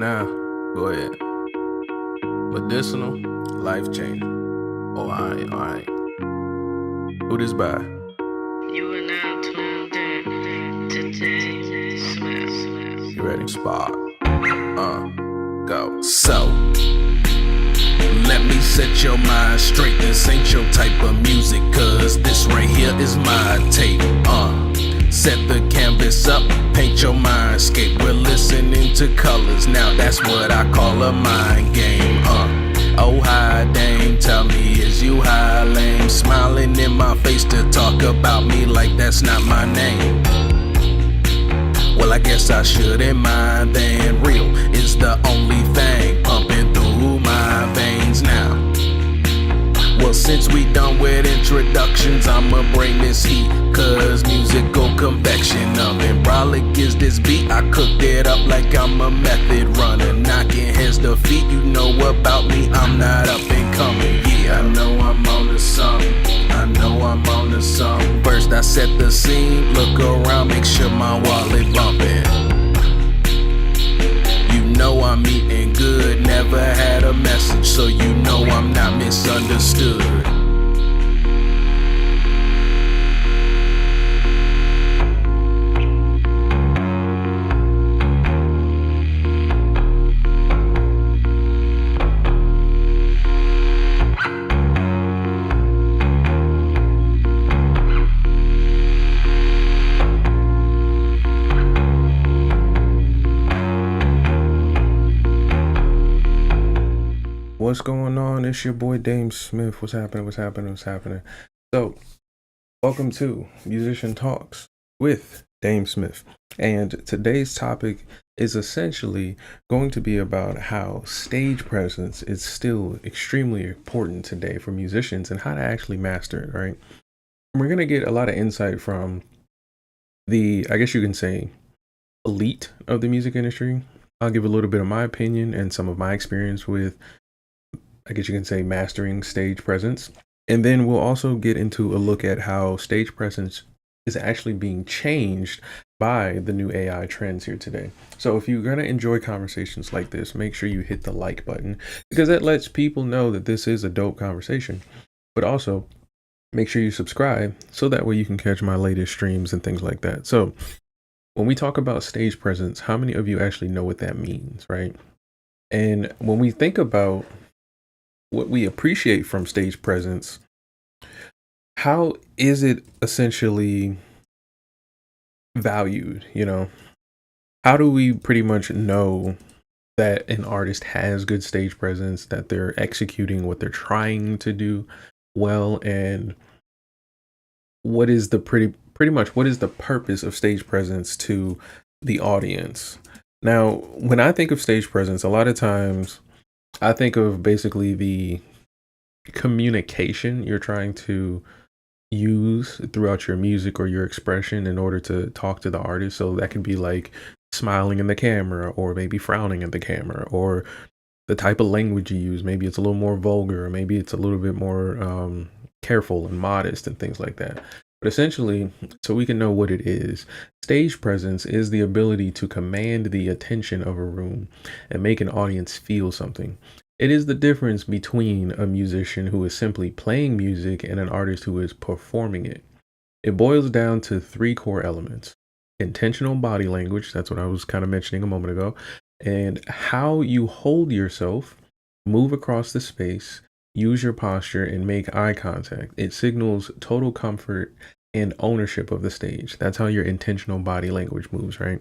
now. Go ahead. Medicinal, life changing. Oh, alright. Who this by? You are now tuned in to DameSmiff. You ready? Spot. Go. So, let me set your mind straight. This ain't your type of music, cause this right here is my tape. Set the canvas up, paint your mindscape. We're listening to colors, now that's what I call a mind game. Oh hi dame, tell me is you high lame? Smiling in my face to talk about me like that's not my name. Well, I guess I shouldn't mind then. Real is the only thing pumping through my veins now. Well, since we done with introductions, I'ma bring this heat, cause musical convection of brolic is this beat. I cooked it up like I'm a method runner, knocking heads to feet. You know about me, I'm not up and coming. Yeah, I know I'm on to something. I know I'm on to something. First I set the scene, look around, make sure my wallet bumping. You know I'm eating good, never had a message, so you know I'm not misunderstood. What's going on? It's your boy DameSmiff. What's happening? So, welcome to Musician Talks with DameSmiff. And today's topic is essentially going to be about how stage presence is still extremely important today for musicians and how to actually master it, right? And we're going to get a lot of insight from the, I guess you can say, elite of the music industry. I'll give a little bit of my opinion and some of my experience with, I guess you can say, mastering stage presence. And then we'll also get into a look at how stage presence is actually being changed by the new AI trends here today. So if you're going to enjoy conversations like this, make sure you hit the like button, because that lets people know that this is a dope conversation. But also make sure you subscribe so that way you can catch my latest streams and things like that. So when we talk about stage presence, how many of you actually know what that means, right? And when we think about what we appreciate from stage presence, how is it essentially valued? How do we pretty much know that an artist has good stage presence, that they're executing what they're trying to do well? And what is the pretty much what is the purpose of stage presence to the audience? Now, when I think of stage presence, a lot of times I think of basically the communication you're trying to use throughout your music or your expression in order to talk to the artist. So that could be like smiling in the camera, or maybe frowning at the camera, or the type of language you use. Maybe it's a little more vulgar, or maybe it's a little bit more careful and modest and things like that. But essentially, so we can know what it is, stage presence is the ability to command the attention of a room and make an audience feel something. It is the difference between a musician who is simply playing music and an artist who is performing it. It boils down to three core elements: intentional body language, that's what I was kind of mentioning a moment ago, and how you hold yourself, move across the space, use your posture, and make eye contact. It signals total comfort and ownership of the stage. That's how your intentional body language moves, right?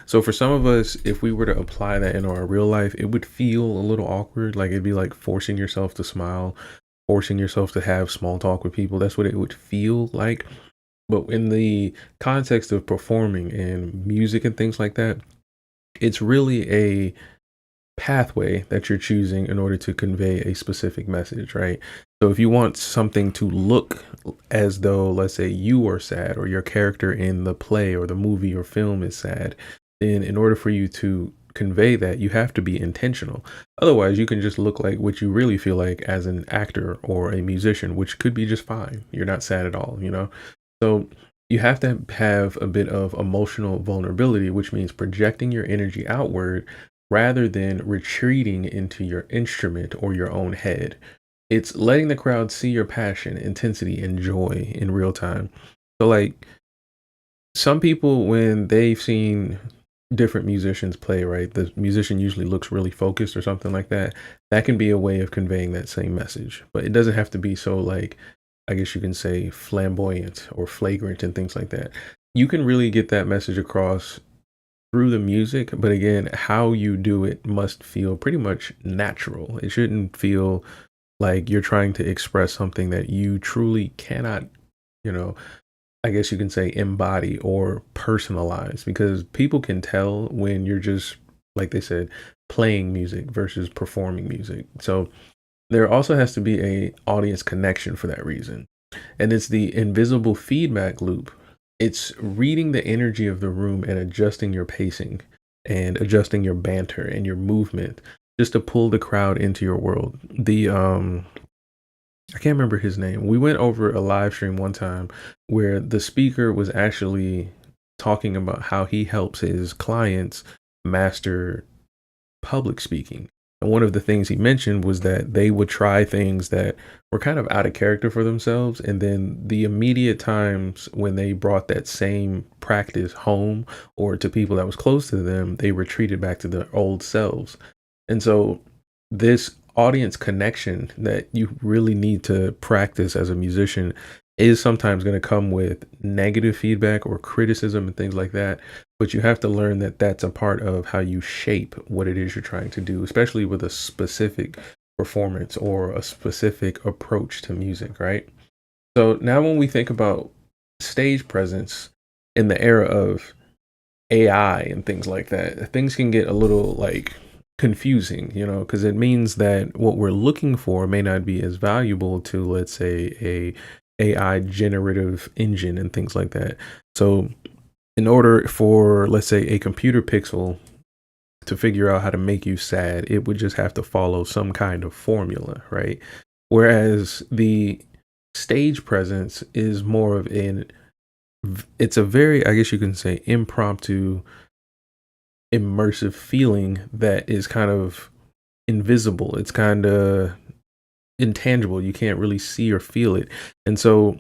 So for some of us, if we were to apply that in our real life, it would feel a little awkward. Like it'd be like forcing yourself to smile, forcing yourself to have small talk with people. That's what it would feel like. But in the context of performing and music and things like that, it's really a pathway that you're choosing in order to convey a specific message, right? So if you want something to look as though, let's say, you are sad, or your character in the play or the movie or film is sad, then in order for you to convey that, you have to be intentional. Otherwise, you can just look like what you really feel like as an actor or a musician, which could be just fine. You're not sad at all, So you have to have a bit of emotional vulnerability, which means projecting your energy outward rather than retreating into your instrument or your own head. It's letting the crowd see your passion, intensity, and joy in real time. So, like, some people, when they've seen different musicians play, right, the musician usually looks really focused or something like that. That can be a way of conveying that same message, but it doesn't have to be so, like, I guess you can say flamboyant or flagrant and things like that. You can really get that message across through the music, but again, how you do it must feel pretty much natural. It shouldn't feel like you're trying to express something that you truly cannot, you know, I guess you can say embody or personalize, because people can tell when you're just, like they said, playing music versus performing music. So there also has to be a audience connection for that reason. And it's the invisible feedback loop. It's reading the energy of the room and adjusting your pacing and adjusting your banter and your movement just to pull the crowd into your world. The I can't remember his name. We went over a live stream one time where the speaker was actually talking about how he helps his clients master public speaking. And one of the things he mentioned was that they would try things that were kind of out of character for themselves. And then the immediate times when they brought that same practice home or to people that was close to them, they retreated back to their old selves. And so this audience connection that you really need to practice as a musician is sometimes going to come with negative feedback or criticism and things like that. But you have to learn that that's a part of how you shape what it is you're trying to do, especially with a specific performance or a specific approach to music, right? So now when we think about stage presence in the era of AI and things like that, things can get a little like confusing, because it means that what we're looking for may not be as valuable to, let's say, a AI generative engine and things like that. So in order for, let's say, a computer pixel to figure out how to make you sad, it would just have to follow some kind of formula, right? Whereas the stage presence is more of it's a very, I guess you can say, impromptu, immersive feeling that is kind of invisible. It's kind of intangible. You can't really see or feel it. And so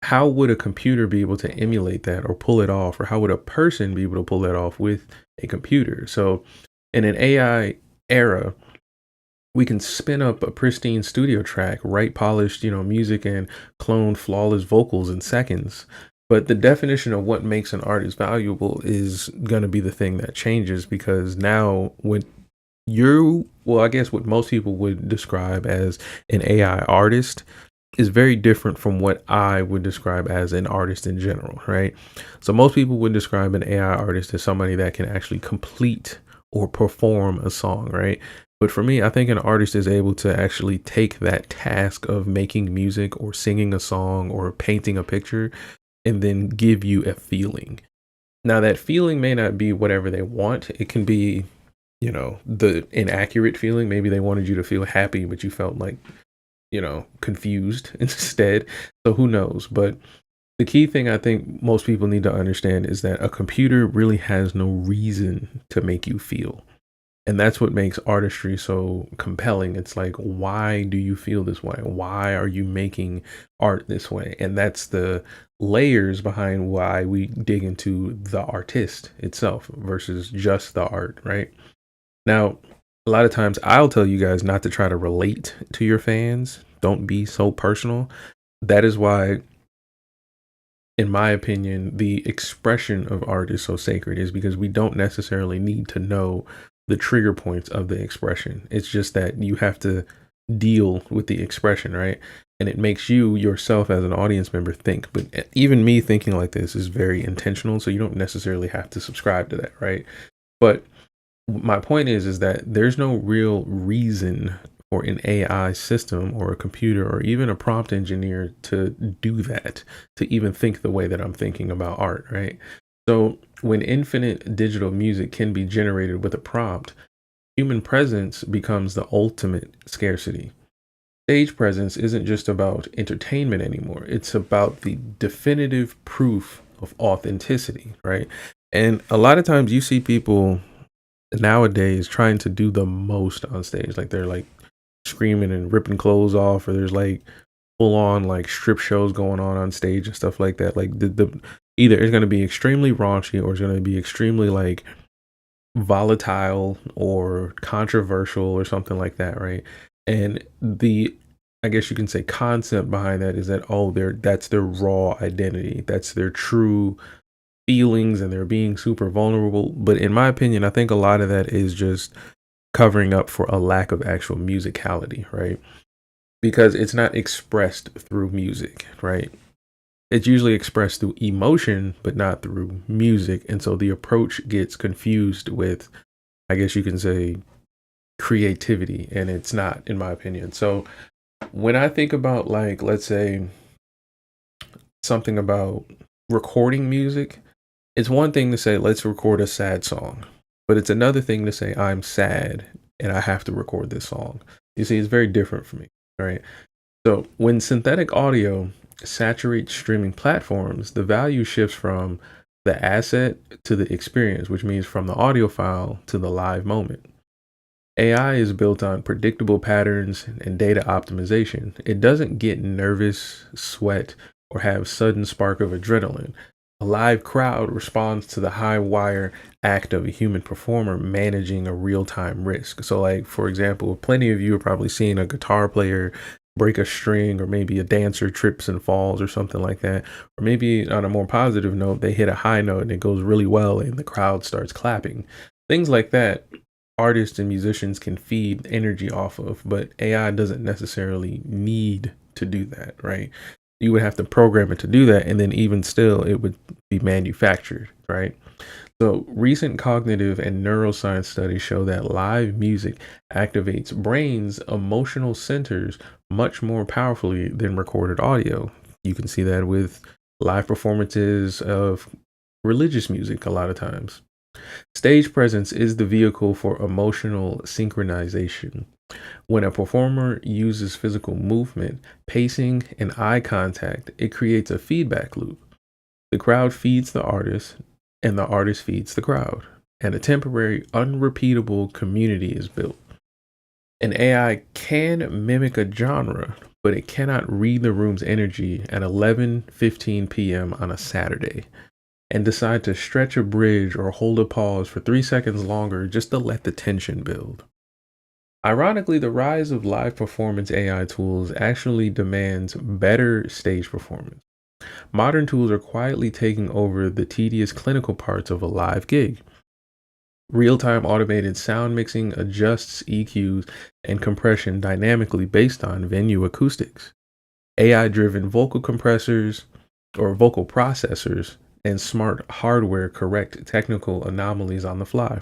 how would a computer be able to emulate that or pull it off? Or how would a person be able to pull that off with a computer? So in an AI era, we can spin up a pristine studio track, write polished, music and clone flawless vocals in seconds. But the definition of what makes an artist valuable is going to be the thing that changes, because now when well, I guess what most people would describe as an AI artist is very different from what I would describe as an artist in general, right? So most people would describe an AI artist as somebody that can actually complete or perform a song, right? But for me, I think an artist is able to actually take that task of making music or singing a song or painting a picture and then give you a feeling. Now, that feeling may not be whatever they want. It can be, the inaccurate feeling. Maybe they wanted you to feel happy, but you felt like, confused instead. So who knows? But the key thing I think most people need to understand is that a computer really has no reason to make you feel. And that's what makes artistry so compelling. It's like, why do you feel this way? Why are you making art this way? And that's the layers behind why we dig into the artist itself versus just the art, right? Now, a lot of times I'll tell you guys not to try to relate to your fans. Don't be so personal. That is why, in my opinion, the expression of art is so sacred, is because we don't necessarily need to know the trigger points of the expression. It's just that you have to deal with the expression, right? And it makes you yourself as an audience member think. But even me thinking like this is very intentional, so you don't necessarily have to subscribe to that, right? But my point is that there's no real reason for an AI system or a computer or even a prompt engineer to do that, to even think the way that I'm thinking about art, right? So when infinite digital music can be generated with a prompt, human presence becomes the ultimate scarcity. Stage presence isn't just about entertainment anymore. It's about the definitive proof of authenticity, right? And a lot of times you see people nowadays trying to do the most on stage. Like they're like screaming and ripping clothes off, or there's like full on like strip shows going on stage and stuff like that. Like the either it's going to be extremely raunchy or it's going to be extremely like volatile or controversial or something like that, right? And the I guess you can say concept behind that is that that's their raw identity. That's their true feelings and they're being super vulnerable. But in my opinion, I think a lot of that is just covering up for a lack of actual musicality, right? Because it's not expressed through music, right? It's usually expressed through emotion, but not through music. And so the approach gets confused with, I guess you can say, creativity, and it's not, in my opinion. So when I think about, like, let's say something about recording music, it's one thing to say, let's record a sad song, but it's another thing to say, I'm sad and I have to record this song. You see, it's very different for me, right? So when synthetic audio saturates streaming platforms, the value shifts from the asset to the experience, which means from the audio file to the live moment. AI is built on predictable patterns and data optimization. It doesn't get nervous, sweat, or have sudden spark of adrenaline. A live crowd responds to the high wire act of a human performer managing a real-time risk. So like, for example, plenty of you are probably seeing a guitar player break a string, or maybe a dancer trips and falls or something like that. Or maybe on a more positive note, they hit a high note and it goes really well and the crowd starts clapping. Things like that artists and musicians can feed energy off of, but AI doesn't necessarily need to do that, right? You would have to program it to do that, and then even still, it would be manufactured, right? So, recent cognitive and neuroscience studies show that live music activates brain's emotional centers much more powerfully than recorded audio. You can see that with live performances of religious music a lot of times. Stage presence is the vehicle for emotional synchronization. When a performer uses physical movement, pacing, and eye contact, it creates a feedback loop. The crowd feeds the artist, and the artist feeds the crowd, and a temporary, unrepeatable community is built. An AI can mimic a genre, but it cannot read the room's energy at 11:15 p.m. on a Saturday and decide to stretch a bridge or hold a pause for 3 seconds longer just to let the tension build. Ironically, the rise of live performance AI tools actually demands better stage performance. Modern tools are quietly taking over the tedious clinical parts of a live gig. Real time automated sound mixing adjusts EQs and compression dynamically based on venue acoustics. AI driven vocal compressors or vocal processors and smart hardware correct technical anomalies on the fly.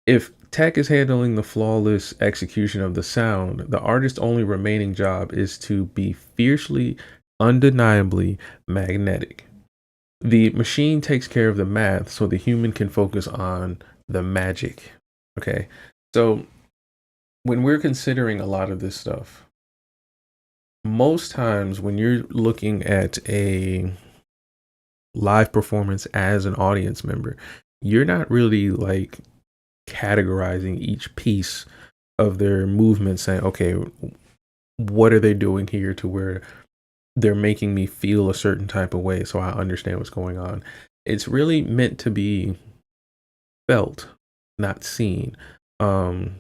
If tech is handling the flawless execution of the sound, the artist's only remaining job is to be fiercely, undeniably magnetic. The machine takes care of the math so the human can focus on the magic. Okay. So when we're considering a lot of this stuff, most times when you're looking at a live performance as an audience member, you're not really like categorizing each piece of their movement, saying, okay, what are they doing here to where they're making me feel a certain type of way so I understand what's going on. It's really meant to be felt, not seen. Um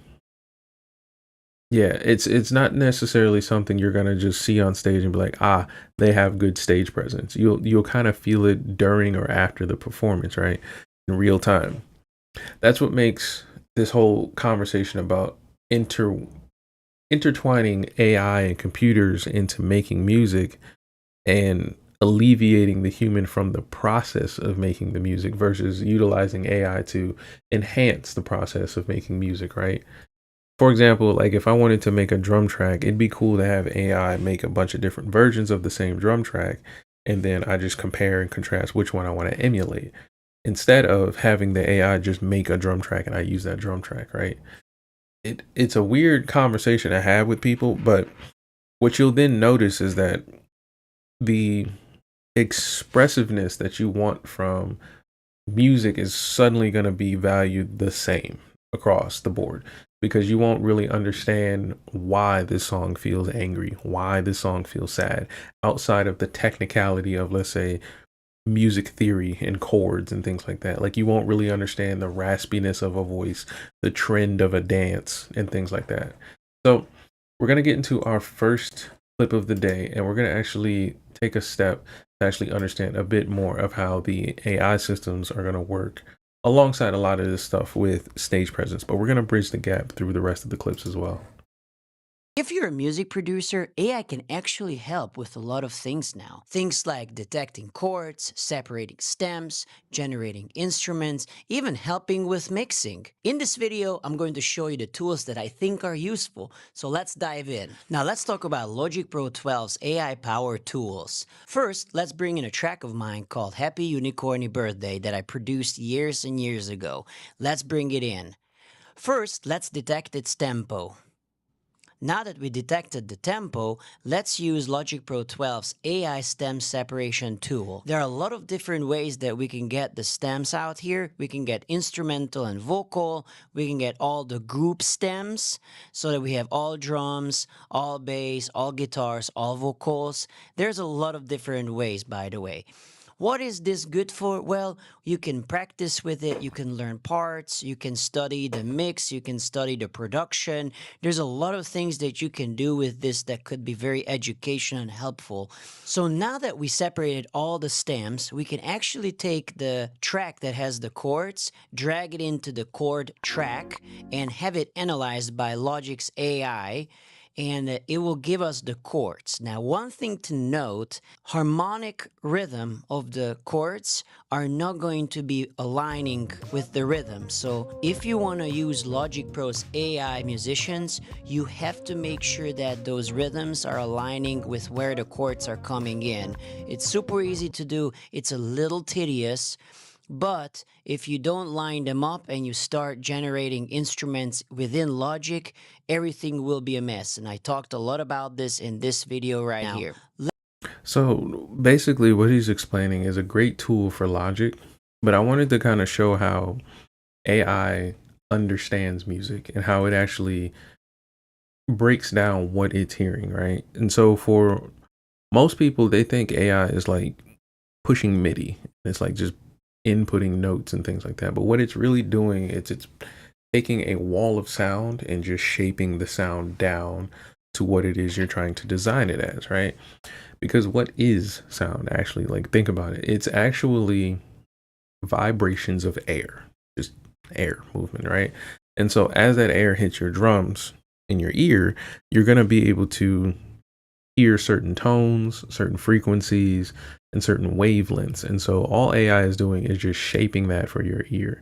yeah, it's not necessarily something you're gonna just see on stage and be like, ah, they have good stage presence. You'll kind of feel it during or after the performance, right? In real time. That's what makes this whole conversation about intertwining AI and computers into making music and alleviating the human from the process of making the music versus utilizing AI to enhance the process of making music, right? For example, like if I wanted to make a drum track, it'd be cool to have AI make a bunch of different versions of the same drum track, and then I just compare and contrast which one I want to emulate instead of having the AI just make a drum track and I use that drum track, right? It's a weird conversation to have with people, but what you'll then notice is that the expressiveness that you want from music is suddenly going to be valued the same across the board because you won't really understand why this song feels angry, why this song feels sad, outside of the technicality of, let's say, music theory and chords and things like that. Like you won't really understand the raspiness of a voice, the trend of a dance, and things like that. So we're going to get into our first clip of the day, and we're going to actually take a step to actually understand a bit more of how the AI systems are going to work alongside a lot of this stuff with stage presence. But we're going to bridge the gap through the rest of the clips as well. If you're a music producer, AI can actually help with a lot of things now. Things like detecting chords, separating stems, generating instruments, even helping with mixing. In this video, I'm going to show you the tools that I think are useful, so let's dive in. Now let's talk about Logic Pro 12's AI powered tools. First, let's bring in a track of mine called Happy Unicorny Birthday that I produced years and years ago. Let's bring it in. First, let's detect its tempo. Now that we detected the tempo, let's use Logic Pro 12's AI stem separation tool. There are a lot of different ways that we can get the stems out here. We can get instrumental and vocal. We can get all the group stems so that we have all drums, all bass, all guitars, all vocals. There's a lot of different ways, by the way. What is this good for? Well, you can practice with it, you can learn parts, you can study the mix, you can study the production. There's a lot of things that you can do with this that could be very educational and helpful. So now that we separated all the stems, we can actually take the track that has the chords, drag it into the chord track, and have it analyzed by Logic's AI, and it will give us the chords. Now, one thing to note, harmonic rhythm of the chords are not going to be aligning with the rhythm. So if you want to use Logic Pro's AI musicians, you have to make sure that those rhythms are aligning with where the chords are coming in. It's super easy to do. It's a little tedious. But if you don't line them up and you start generating instruments within Logic, everything will be a mess. And I talked a lot about this in this video right here. So basically, what he's explaining is a great tool for Logic, but I wanted to kind of show how AI understands music and how it actually breaks down what it's hearing, right? And so for most people, they think AI is like pushing MIDI. It's like just inputting notes and things like that. But what it's really doing is it's taking a wall of sound and just shaping the sound down to what it is you're trying to design it as, right? Because what is sound actually? Like, think about it. It's actually vibrations of air, just air movement, right? And so as that air hits your drums in your ear, you're going to be able to hear certain tones, certain frequencies, and certain wavelengths. And so all AI is doing is just shaping that for your ear.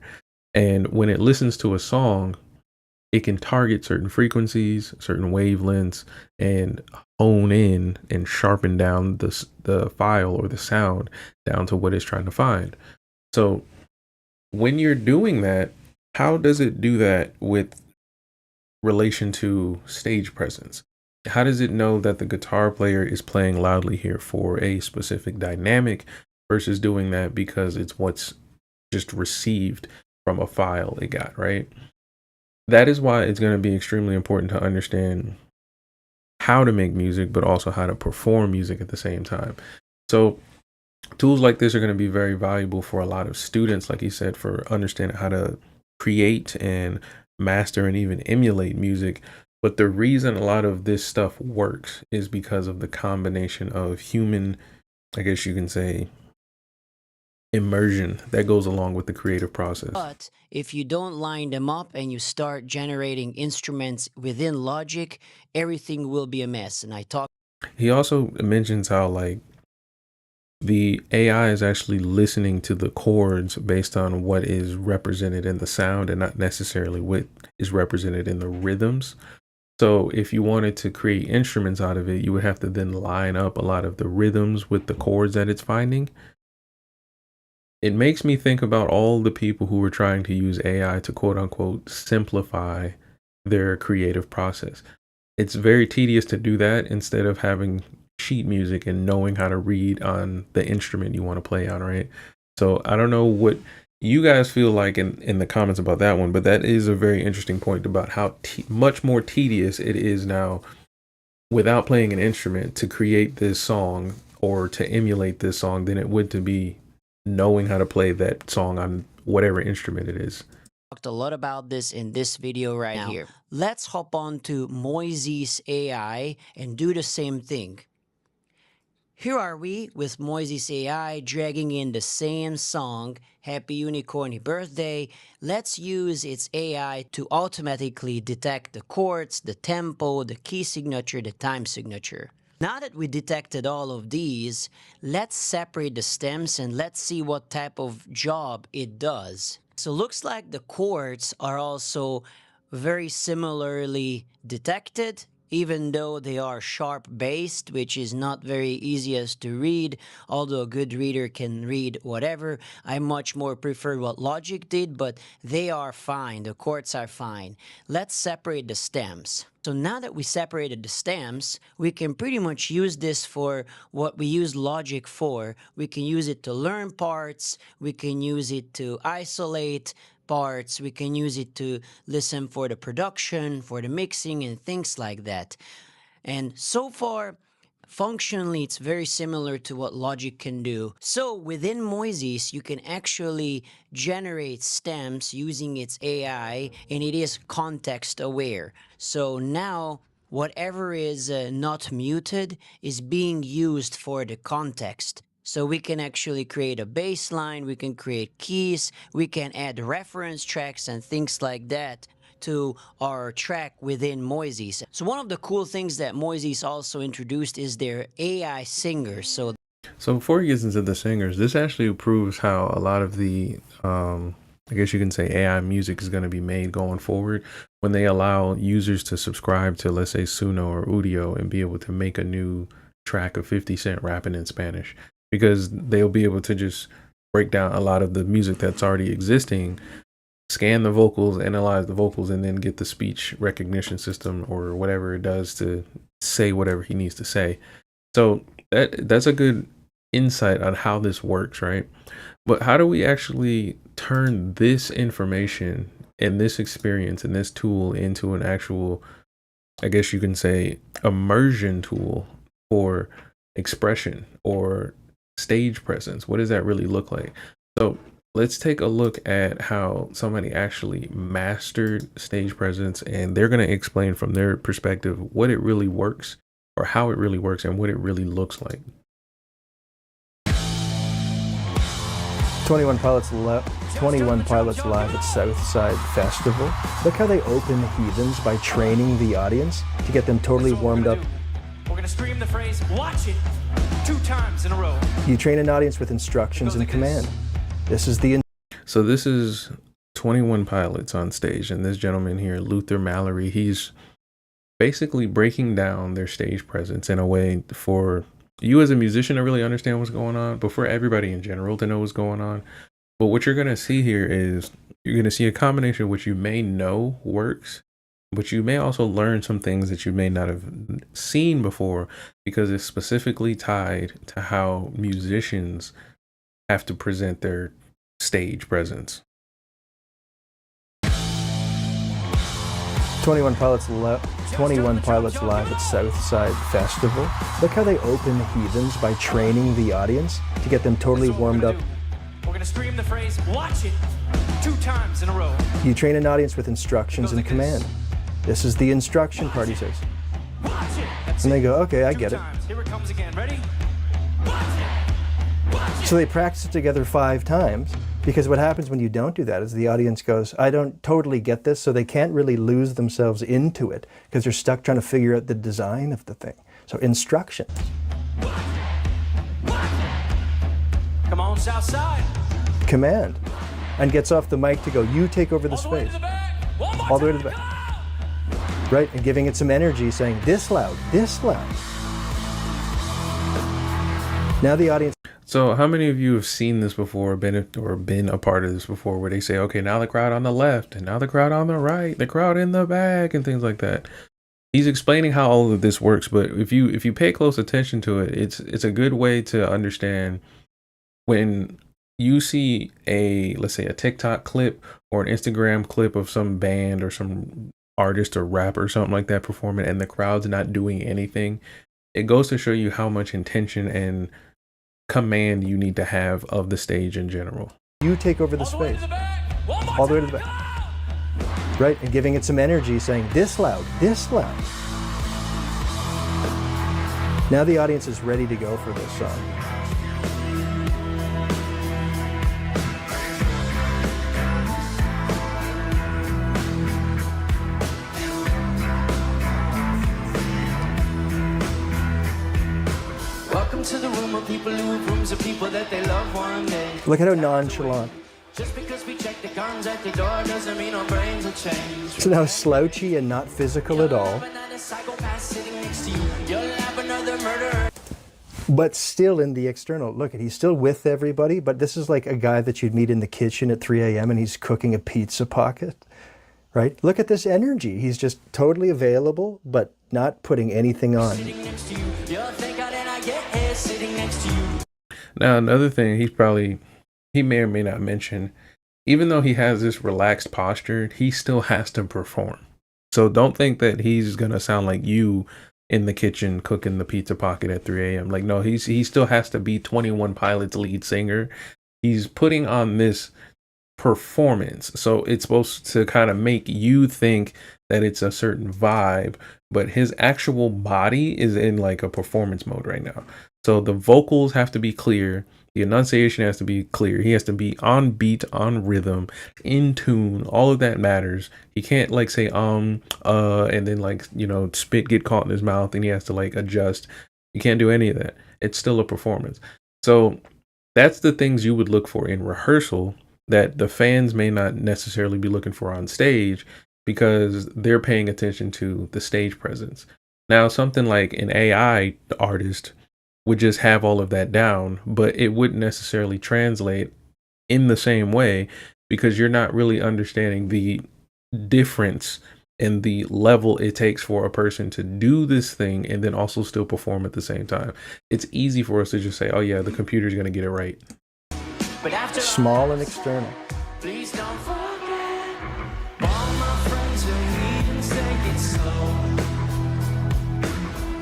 And when it listens to a song, it can target certain frequencies, certain wavelengths, and hone in and sharpen down the file or the sound down to what it's trying to find. So when you're doing that, how does it do that with relation to stage presence? How does it know that the guitar player is playing loudly here for a specific dynamic versus doing that because it's what's just received from a file it got, right? That is why it's going to be extremely important to understand how to make music, but also how to perform music at the same time. So tools like this are going to be very valuable for a lot of students, like he said, for understanding how to create and master and even emulate music. But the reason a lot of this stuff works is because of the combination of human, I guess you can say, immersion that goes along with the creative process. But if you don't line them up and you start generating instruments within Logic, everything will be a mess. And I talked. He also mentions how like the AI is actually listening to the chords based on what is represented in the sound and not necessarily what is represented in the rhythms. So if you wanted to create instruments out of it, you would have to then line up a lot of the rhythms with the chords that it's finding. It makes me think about all the people who were trying to use AI to quote unquote simplify their creative process. It's very tedious to do that instead of having sheet music and knowing how to read on the instrument you want to play on, right? So I don't know what you guys feel like in the comments about that one, but that is a very interesting point about how much more tedious it is now without playing an instrument to create this song or to emulate this song than it would to be knowing how to play that song on whatever instrument it is. Talked a lot about this in this video right now. Here. Let's hop on to Moises AI and do the same thing. Here are we with Moises AI dragging in the same song, Happy Unicorny Birthday. Let's use its AI to automatically detect the chords, the tempo, the key signature, the time signature. Now that we detected all of these, let's separate the stems and let's see what type of job it does. So looks like the chords are also very similarly detected, even though they are sharp based, which is not very easiest to read, although a good reader can read whatever. I much more prefer what Logic did, but they are fine, the chords are fine. Let's separate the stems. So now that we separated the stems, we can pretty much use this for what we use Logic for. We can use it to learn parts, we can use it to isolate parts, we can use it to listen for the production, for the mixing, and things like that. And so far, functionally, it's very similar to what Logic can do. So within Moises, you can actually generate stems using its AI, and it is context aware. So now, whatever is not muted is being used for the context. So we can actually create a bass line, we can create keys, we can add reference tracks and things like that to our track within Moises. So one of the cool things that Moises also introduced is their AI singers. So before he gets into the singers, this actually proves how a lot of the, I guess you can say AI music is going to be made going forward when they allow users to subscribe to, let's say, Suno or Udio and be able to make a new track of 50 Cent rapping in Spanish, because they'll be able to just break down a lot of the music that's already existing, scan the vocals, analyze the vocals, and then get the speech recognition system or whatever it does to say whatever he needs to say. So that's a good insight on how this works, right? But how do we actually turn this information and this experience and this tool into an actual, I guess you can say, immersion tool for expression or stage presence? What does that really look like? So let's take a look at how somebody actually mastered stage presence, and they're going to explain from their perspective what it really works, or how it really works, and what it really looks like. 21 Pilots live at Southside Festival. Look how they open the heathens by training the audience to get them totally warmed up. We're gonna scream the phrase, watch it, 2 times in a row. You train an audience with instructions and command. So this is 21 Pilots on stage, and this gentleman here, Luther Mallory, he's basically breaking down their stage presence in a way for you as a musician to really understand what's going on, but for everybody in general to know what's going on. But what you're going to see here is you're going to see a combination of what you may know works, but you may also learn some things that you may not have seen before, because it's specifically tied to how musicians have to present their stage presence. 21 Pilots live at Southside Festival. Look how they open the heathens by training the audience to get them totally warmed up. We're gonna scream the phrase, watch it, 2 times in a row. You train an audience with instructions and command. This is the instruction part, he says. Watch it. And they go, okay, I get it. Here it comes again, ready? So they practice it together 5 times, because what happens when you don't do that is the audience goes, I don't totally get this, so they can't really lose themselves into it because they're stuck trying to figure out the design of the thing. So instructions. Come on, Southside. Command. And gets off the mic to go, you take over the space. All the way to the back. Right, and giving it some energy, saying this loud, this loud. Now the audience. So how many of you have seen this before, been a part of this before, where they say, okay, now the crowd on the left, and now the crowd on the right, the crowd in the back, and things like that? He's explaining how all of this works, but if you pay close attention to it, it's a good way to understand when you see let's say a TikTok clip or an Instagram clip of some band or some artist or rapper or something like that performing, and the crowd's not doing anything, it goes to show you how much intention and command you need to have of the stage in general. You take over the space, all the way to the back, right? And giving it some energy, saying this loud, this loud. Now the audience is ready to go for this song. Welcome to the room of people who have rooms of people that they love one day. Look at how nonchalant. Just because we check the guns at the door doesn't mean our brains will change. So now slouchy and not physical at all. But still in the external. Look, he's still with everybody, but this is like a guy that you'd meet in the kitchen at 3 a.m. and he's cooking a pizza pocket, right? Look at this energy. He's just totally available, but not putting anything on. Now, another thing he may or may not mention, even though he has this relaxed posture, he still has to perform. So don't think that he's going to sound like you in the kitchen cooking the pizza pocket at 3 a.m. Like, no, he still has to be 21 Pilots lead singer. He's putting on this performance. So it's supposed to kind of make you think that it's a certain vibe, but his actual body is in like a performance mode right now. So the vocals have to be clear. The enunciation has to be clear. He has to be on beat, on rhythm, in tune. All of that matters. He can't like say and then like, you know, spit get caught in his mouth and he has to like adjust. You can't do any of that. It's still a performance. So that's the things you would look for in rehearsal that the fans may not necessarily be looking for on stage, because they're paying attention to the stage presence. Now, something like an AI artist would just have all of that down, but it wouldn't necessarily translate in the same way, because you're not really understanding the difference in the level it takes for a person to do this thing and then also still perform at the same time. It's easy for us to just say, oh yeah, the computer's going to get it right. Small and external. Please don't forget all my friends who even take it slow.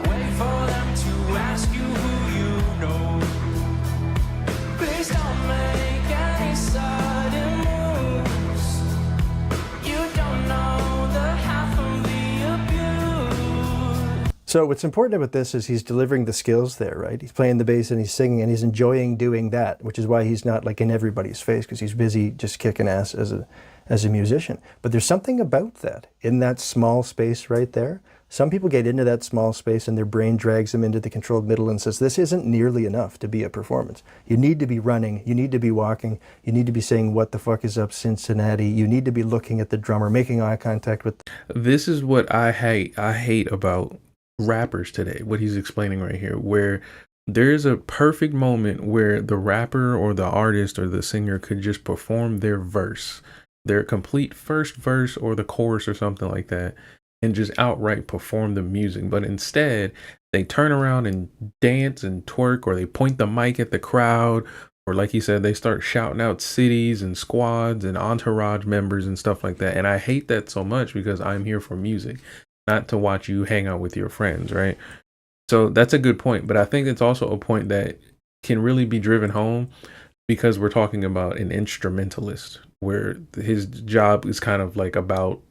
Wait for them to ask you who you know. Please don't make any sudden moves. You don't know the half of the abuse. So what's important about this is he's delivering the skills there, right? He's playing the bass and he's singing and he's enjoying doing that, which is why he's not like in everybody's face, because he's busy just kicking ass as a musician. But there's something about that, in that small space right there. Some people get into that small space and their brain drags them into the controlled middle and says, this isn't nearly enough to be a performance. You need to be running, you need to be walking, you need to be saying, what the fuck is up, Cincinnati? You need to be looking at the drummer, making eye contact with. This is what I hate about rappers today, what he's explaining right here, where there's a perfect moment where the rapper or the artist or the singer could just perform their verse, their complete first verse or the chorus or something like that, and just outright perform the music. But instead they turn around and dance and twerk, or they point the mic at the crowd, or like he said, they start shouting out cities and squads and entourage members and stuff like that. And I hate that so much, because I'm here for music, not to watch you hang out with your friends, right? So that's a good point, but I think it's also a point that can really be driven home, because we're talking about an instrumentalist, where his job is kind of like about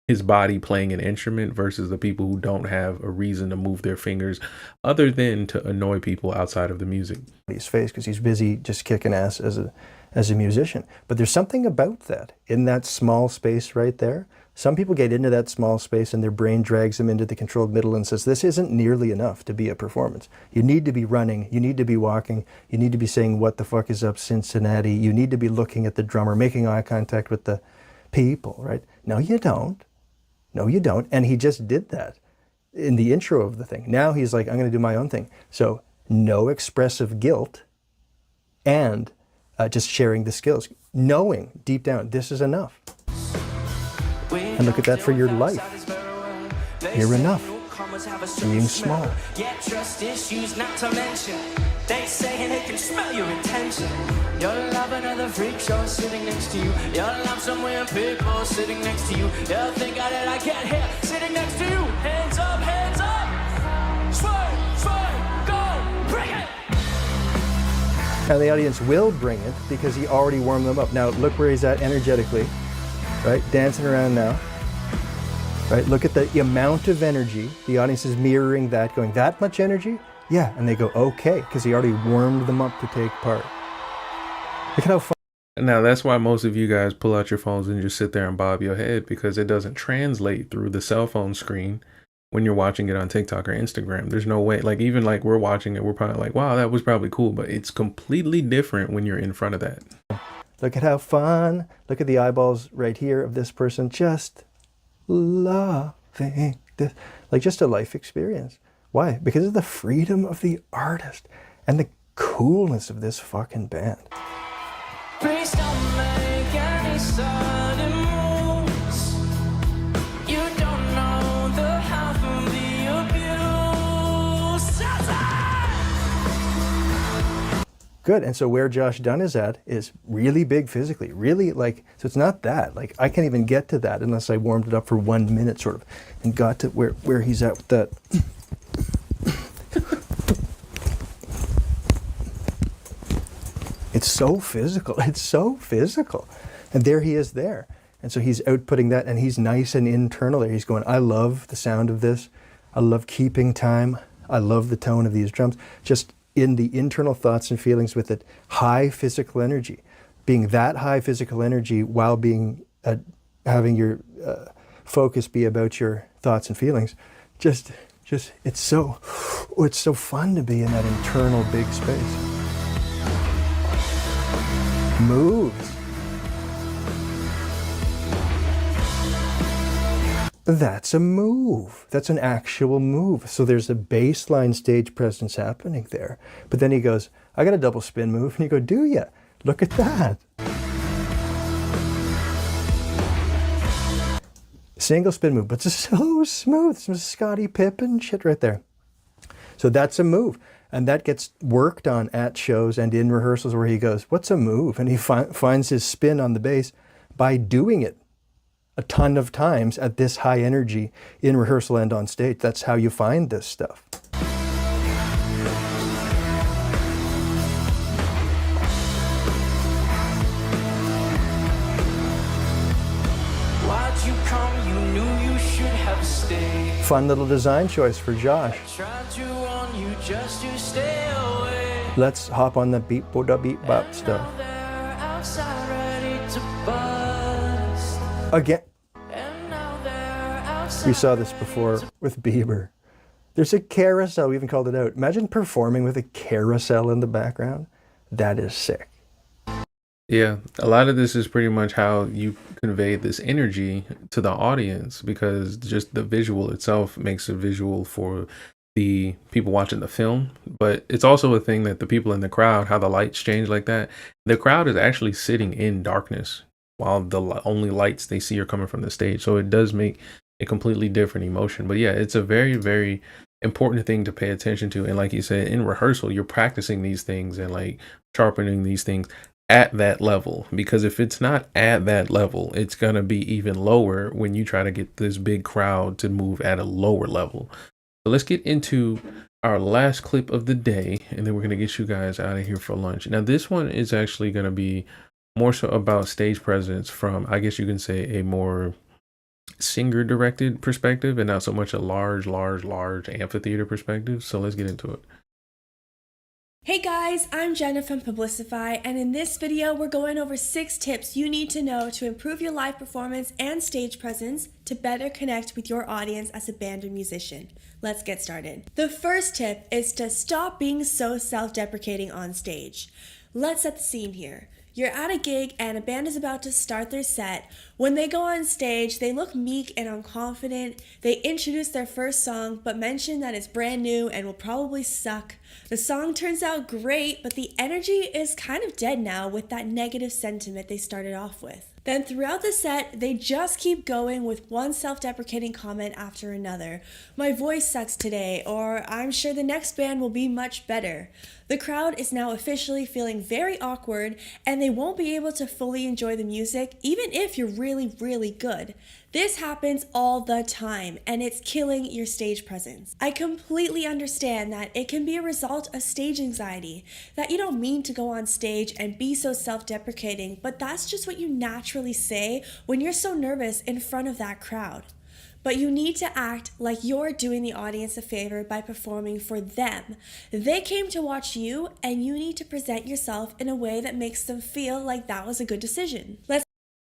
his body playing an instrument, versus the people who don't have a reason to move their fingers other than to annoy people outside of the music. His face, because he's busy just kicking ass as a musician. But there's something about that, in that small space right there. Some people get into that small space and their brain drags them into the controlled middle and says, this isn't nearly enough to be a performance. You need to be running, you need to be walking, you need to be saying, what the fuck is up, Cincinnati? You need to be looking at the drummer, making eye contact with the people, right? No, you don't. No, you don't. And he just did that in the intro of the thing. Now he's like, I'm going to do my own thing. So no expressive guilt, and just sharing the skills, knowing deep down, this is enough. And look at that for your life. You're enough. Being small. Yet trust issues not to mention. They say they can smell your intention. You'll love another freak show sitting next to you. You'll love some weird people sitting next to you. You'll think how did I get here sitting next to you. Hands up, hands up. Swerve, swerve, go, bring it. Now the audience will bring it because he already warmed them up. Now look where he's at energetically, right? Dancing around now, right? Look at the amount of energy. The audience is mirroring that, going, that much energy? Yeah, and they go, okay, because he already warmed them up to take part. Look at how fun. Now, that's why most of you guys pull out your phones and just sit there and bob your head, because it doesn't translate through the cell phone screen when you're watching it on TikTok or Instagram. There's no way, like, even like we're watching it, we're probably like, wow, that was probably cool, but it's completely different when you're in front of that. Look at how fun. Look at the eyeballs right here of this person just loving this. Like just a life experience. Why? Because of the freedom of the artist and the coolness of this fucking band. Please don't make any sudden moves. You don't know the half of the abuse. Good. And so where Josh Dunn is at is really big physically, really like, so it's not that. Like I can't even get to that unless I warmed it up for 1 minute sort of and got to where he's at with that. It's so physical. It's so physical. And there he is there. And so he's outputting that and he's nice and internal there. He's going, I love the sound of this. I love keeping time. I love the tone of these drums. Just in the internal thoughts and feelings with it, high physical energy. Being that high physical energy while being having your focus be about your thoughts and feelings. Just it's so fun to be in that internal big space. Moves. That's a move. That's an actual move. So there's a baseline stage presence happening there. But then he goes, I got a double spin move. And you go, do ya? Look at that. Single spin move, but it's so smooth. Some Scottie Pippen shit right there. So that's a move. And that gets worked on at shows and in rehearsals where he goes, what's a move? And he finds his spin on the bass by doing it a ton of times at this high energy in rehearsal and on stage. That's how you find this stuff. Why'd you come? You knew you should have stayed. Fun little design choice for Josh. Tried to warn you just to stay away. Let's hop on the beat, boda beat bop stuff. Now they're outside ready to bust. Again, And now they're outside. we saw this before with Bieber. There's a carousel, we even called it out. Imagine performing with a carousel in the background. That is sick. Yeah, a lot of this is pretty much how you convey this energy to the audience, because just the visual itself makes a visual for the people watching the film. But it's also a thing that the people in the crowd, how the lights change like that, the crowd is actually sitting in darkness while the only lights they see are coming from the stage. So it does make a completely different emotion. But yeah, it's a very, very important thing to pay attention to. And like you said, in rehearsal, you're practicing these things and like sharpening these things at that level, because if it's not at that level, it's going to be even lower when you try to get this big crowd to move at a lower level. So let's get into our last clip of the day, and then we're going to get you guys out of here for lunch. Now, this one is actually going to be more so about stage presence from, I guess you can say, a more singer directed perspective and not so much a large amphitheater perspective. So let's get into it. Hey guys, I'm Jenna from Publicify, and in this video we're going over 6 tips you need to know to improve your live performance and stage presence to better connect with your audience as a band or musician. Let's get started. The first tip is to stop being so self-deprecating on stage. Let's set the scene here. You're at a gig and a band is about to start their set. When they go on stage, they look meek and unconfident. They introduce their first song, but mention that it's brand new and will probably suck. The song turns out great, but the energy is kind of dead now with that negative sentiment they started off with. Then throughout the set, they just keep going with one self-deprecating comment after another. My voice sucks today, or I'm sure the next band will be much better. The crowd is now officially feeling very awkward, and they won't be able to fully enjoy the music even if you're really, really good. This happens all the time, and it's killing your stage presence. I completely understand that it can be a result of stage anxiety, that you don't mean to go on stage and be so self-deprecating, but that's just what you naturally say when you're so nervous in front of that crowd. But you need to act like you're doing the audience a favor by performing for them. They came to watch you, and you need to present yourself in a way that makes them feel like that was a good decision.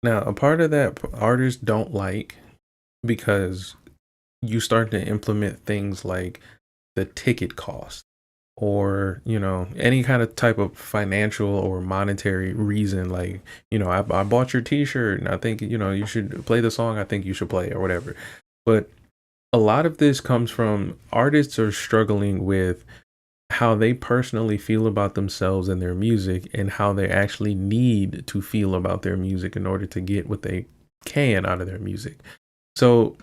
Now, a part of that artists don't like, because you start to implement things like the ticket cost, or any kind of type of financial or monetary reason, like I bought your t-shirt and I think you should play the song I think you should play, or whatever. But a lot of this comes from artists are struggling with how they personally feel about themselves and their music, and how they actually need to feel about their music in order to get what they can out of their music. So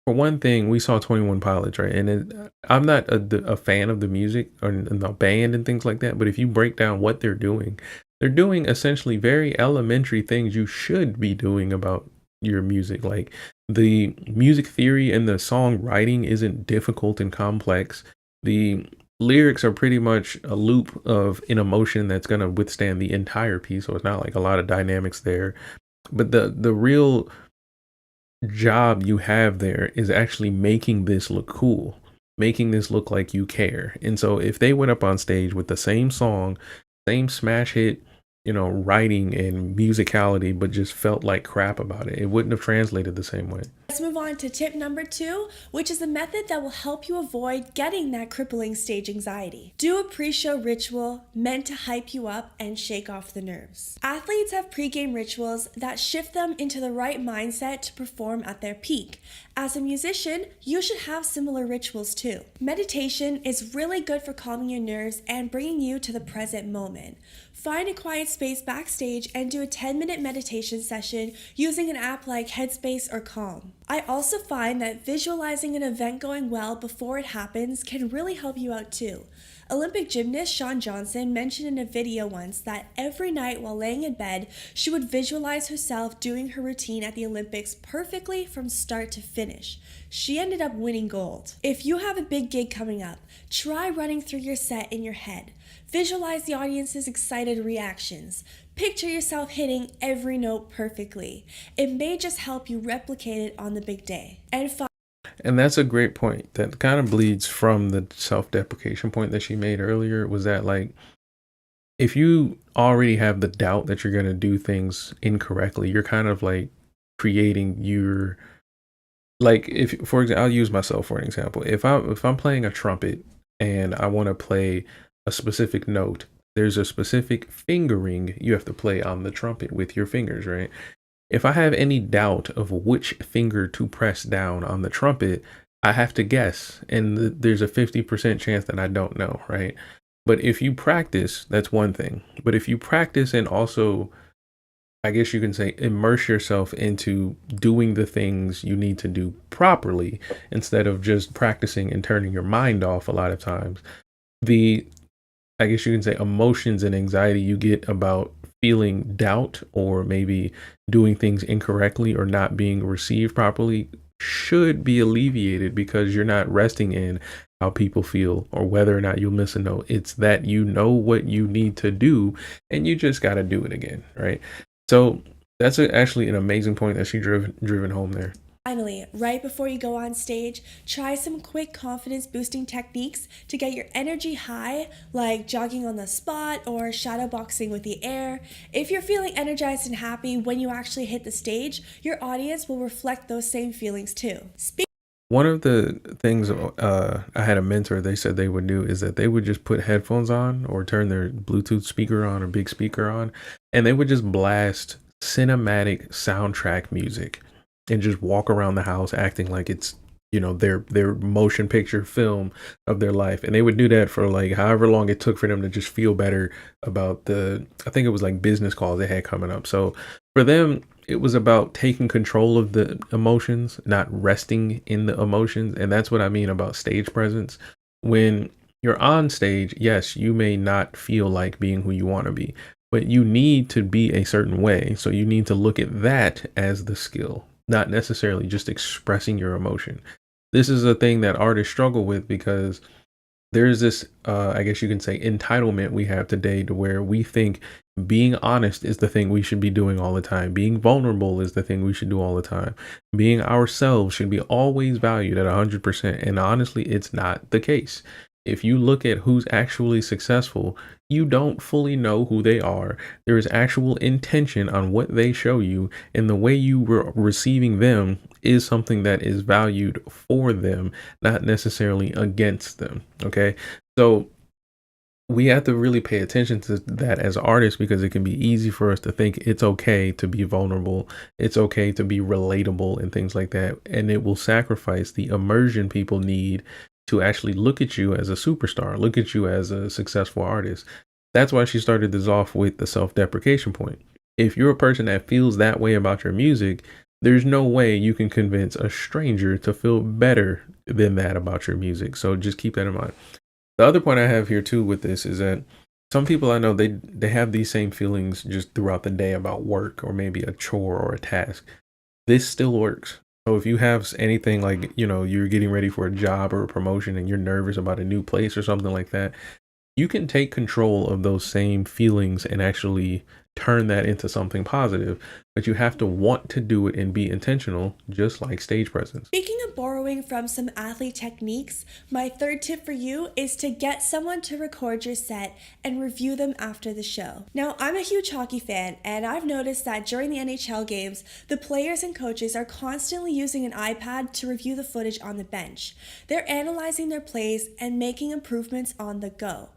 for one thing, we saw 21 Pilots, right? And I'm not a fan of the music or the band and things like that, but if you break down what they're doing essentially very elementary things you should be doing about your music. Like, the music theory and the song writing isn't difficult and complex. The lyrics are pretty much a loop of an emotion that's going to withstand the entire piece, so it's not like a lot of dynamics there. But the real job you have there is actually making this look cool, making this look like you care. And so if they went up on stage with the same song, same smash hit, writing and musicality, but just felt like crap about it, it wouldn't have translated the same way. Let's move on to tip number 2, which is a method that will help you avoid getting that crippling stage anxiety. Do a pre-show ritual meant to hype you up and shake off the nerves. Athletes have pre-game rituals that shift them into the right mindset to perform at their peak. As a musician, you should have similar rituals too. Meditation is really good for calming your nerves and bringing you to the present moment. Find a quiet space backstage and do a 10-minute meditation session using an app like Headspace or Calm. I also find that visualizing an event going well before it happens can really help you out too. Olympic gymnast Shawn Johnson mentioned in a video once that every night while laying in bed, she would visualize herself doing her routine at the Olympics perfectly from start to finish. She ended up winning gold. If you have a big gig coming up, try running through your set in your head. Visualize the audience's excited reactions. Picture yourself hitting every note perfectly. It may just help you replicate it on the big day. And that's a great point that kind of bleeds from the self-deprecation point that she made earlier, was that, like, if you already have the doubt that you're going to do things incorrectly, you're kind of like creating your, like, if, for example, I'll use myself for an example. If I'm playing a trumpet and I want to play a specific note, there's a specific fingering you have to play on the trumpet with your fingers, right? If I have any doubt of which finger to press down on the trumpet, I have to guess, and there's a 50% chance that I don't know, right? But if you practice, that's one thing. But if you practice and also, I guess you can say, immerse yourself into doing the things you need to do properly, instead of just practicing and turning your mind off a lot of times, I guess you can say, emotions and anxiety you get about feeling doubt or maybe doing things incorrectly or not being received properly should be alleviated, because you're not resting in how people feel or whether or not you'll miss a note. It's that you know what you need to do and you just got to do it again, right? So that's actually an amazing point that she driven home there. Finally, right before you go on stage, try some quick confidence boosting techniques to get your energy high, like jogging on the spot or shadow boxing with the air. If you're feeling energized and happy when you actually hit the stage, your audience will reflect those same feelings too. One of the things I had a mentor, they said they would do is that they would just put headphones on or turn their Bluetooth speaker on or big speaker on, and they would just blast cinematic soundtrack music and just walk around the house acting like it's, their motion picture film of their life. And they would do that for like however long it took for them to just feel better about I think it was like business calls they had coming up. So for them, it was about taking control of the emotions, not resting in the emotions. And that's what I mean about stage presence. When you're on stage, yes, you may not feel like being who you want to be, but you need to be a certain way. So you need to look at that as the skill, not necessarily just expressing your emotion. This is a thing that artists struggle with because there's this, I guess you can say, entitlement we have today to where we think being honest is the thing we should be doing all the time. Being vulnerable is the thing we should do all the time. Being ourselves should be always valued at 100%. And honestly, it's not the case. If you look at who's actually successful, you don't fully know who they are. There is actual intention on what they show you, and the way you were receiving them is something that is valued for them, not necessarily against them. Okay. So we have to really pay attention to that as artists, because it can be easy for us to think it's okay to be vulnerable, it's okay to be relatable and things like that, and it will sacrifice the immersion people need to actually look at you as a superstar, look at you as a successful artist. That's why she started this off with the self-deprecation point. If you're a person that feels that way about your music, there's no way you can convince a stranger to feel better than that about your music. So just keep that in mind. The other point I have here too with this is that some people I know, they have these same feelings just throughout the day about work or maybe a chore or a task. This still works. So if you have anything like, you're getting ready for a job or a promotion and you're nervous about a new place or something like that, you can take control of those same feelings and actually turn that into something positive, but you have to want to do it and be intentional, just like stage presence. Speaking of borrowing from some athlete techniques, my third tip for you is to get someone to record your set and review them after the show. Now, I'm a huge hockey fan, and I've noticed that during the NHL games, the players and coaches are constantly using an iPad to review the footage on the bench. They're analyzing their plays and making improvements on the go.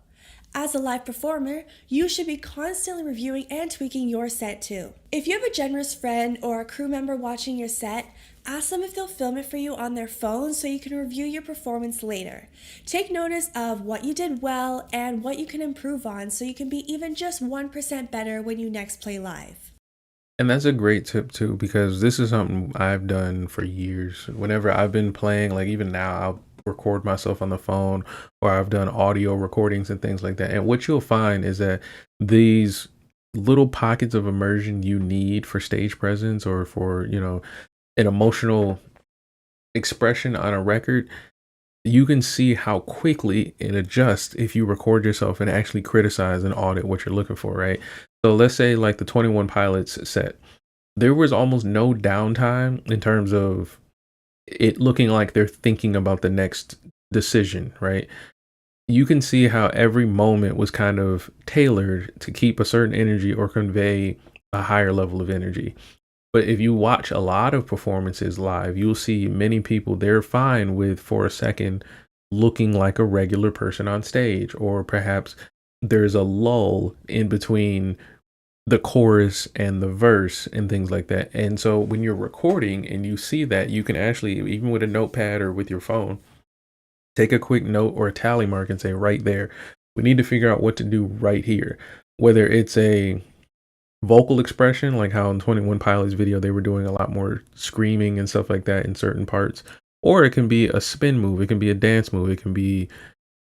As a live performer, you should be constantly reviewing and tweaking your set too. If you have a generous friend or a crew member watching your set, ask them if they'll film it for you on their phone so you can review your performance later. Take notice of what you did well and what you can improve on so you can be even just 1% better when you next play live. And that's a great tip too, because this is something I've done for years. Whenever I've been playing, like even now, I'll record myself on the phone, or I've done audio recordings and things like that. And what you'll find is that these little pockets of immersion you need for stage presence or for, an emotional expression on a record, you can see how quickly it adjusts if you record yourself and actually criticize and audit what you're looking for, right? So let's say like the 21 Pilots set, there was almost no downtime in terms of it looking like they're thinking about the next decision, right? You can see how every moment was kind of tailored to keep a certain energy or convey a higher level of energy. But if you watch a lot of performances live, you'll see many people, they're fine with, for a second, looking like a regular person on stage, or perhaps there's a lull in between the chorus and the verse and things like that. And so when you're recording and you see that, you can actually, even with a notepad or with your phone, take a quick note or a tally mark and say, right there, we need to figure out what to do right here. Whether it's a vocal expression, like how in 21 Pilots video, they were doing a lot more screaming and stuff like that in certain parts, or it can be a spin move, it can be a dance move, it can be,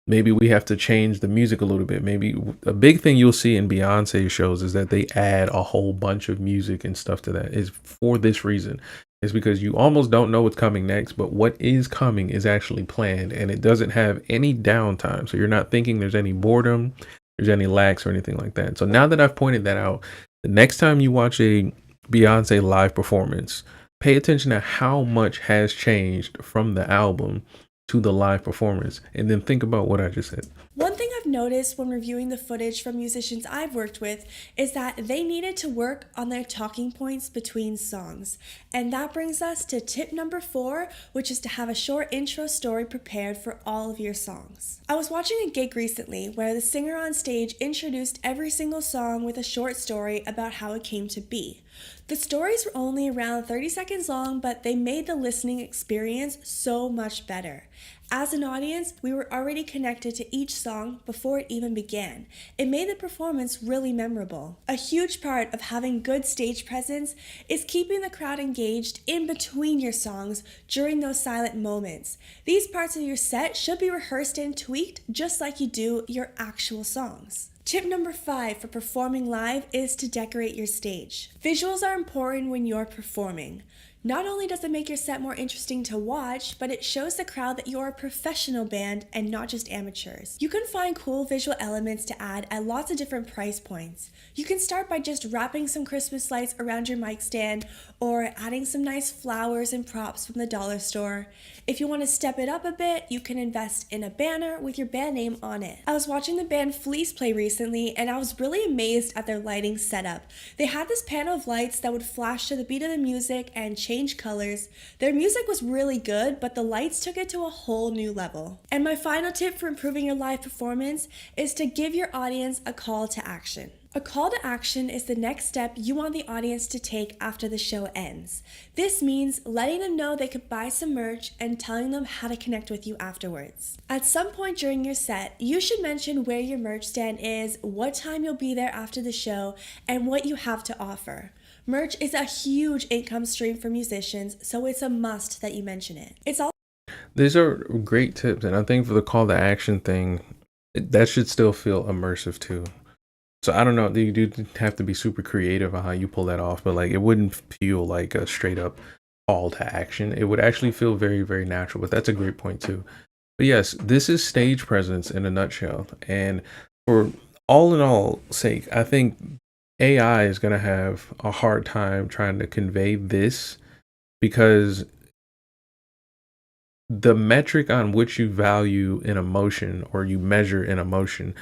maybe we have to change the music a little bit. Maybe a big thing you'll see in Beyonce shows is that they add a whole bunch of music and stuff to that, is for this reason. It's because you almost don't know what's coming next, but what is coming is actually planned, and it doesn't have any downtime. So you're not thinking there's any boredom, there's any lags or anything like that. So now that I've pointed that out, the next time you watch a Beyonce live performance, pay attention to how much has changed from the album to the live performance, and then think about what I just said. One thing I've noticed when reviewing the footage from musicians I've worked with is that they needed to work on their talking points between songs. And that brings us to tip number 4, which is to have a short intro story prepared for all of your songs. I was watching a gig recently where the singer on stage introduced every single song with a short story about how it came to be. The stories were only around 30 seconds long, but they made the listening experience so much better. As an audience, we were already connected to each song before it even began. It made the performance really memorable. A huge part of having good stage presence is keeping the crowd engaged in between your songs during those silent moments. These parts of your set should be rehearsed and tweaked just like you do your actual songs. Tip number 5 for performing live is to decorate your stage. Visuals are important when you're performing. Not only does it make your set more interesting to watch, but it shows the crowd that you're a professional band and not just amateurs. You can find cool visual elements to add at lots of different price points. You can start by just wrapping some Christmas lights around your mic stand or adding some nice flowers and props from the dollar store. If you want to step it up a bit, you can invest in a banner with your band name on it. I was watching the band Fleece play recently and I was really amazed at their lighting setup. They had this panel of lights that would flash to the beat of the music and change colors. Their music was really good, but the lights took it to a whole new level. And my final tip for improving your live performance is to give your audience a call to action. A call to action is the next step you want the audience to take after the show ends. This means letting them know they could buy some merch and telling them how to connect with you afterwards. At some point during your set, you should mention where your merch stand is, what time you'll be there after the show, and what you have to offer. Merch is a huge income stream for musicians, so it's a must that you mention it. These are great tips, and I think for the call to action thing, that should still feel immersive too. So I don't know, you do have to be super creative on how you pull that off, but like it wouldn't feel like a straight up call to action. It would actually feel very, very natural, but that's a great point too. But yes, this is stage presence in a nutshell. And for all in all sake, I think AI is going to have a hard time trying to convey this because the metric on which you value an emotion or you measure an emotion,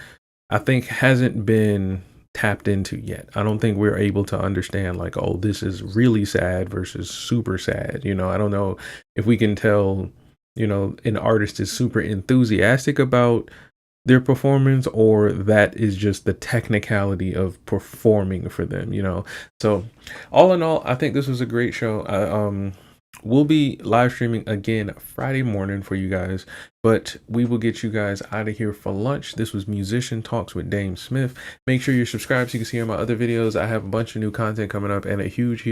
I think hasn't been tapped into yet. I don't think we're able to understand like, oh, this is really sad versus super sad. You know, I don't know if we can tell, you know, an artist is super enthusiastic about their performance or that is just the technicality of performing for them, you know. So all in all, I think this was a great show. We'll be live streaming again Friday morning for you guys, but we will get you guys out of here for lunch. This was Musician Talks with DameSmiff. Make sure you're subscribed so you can see all my other videos. I have a bunch of new content coming up and a huge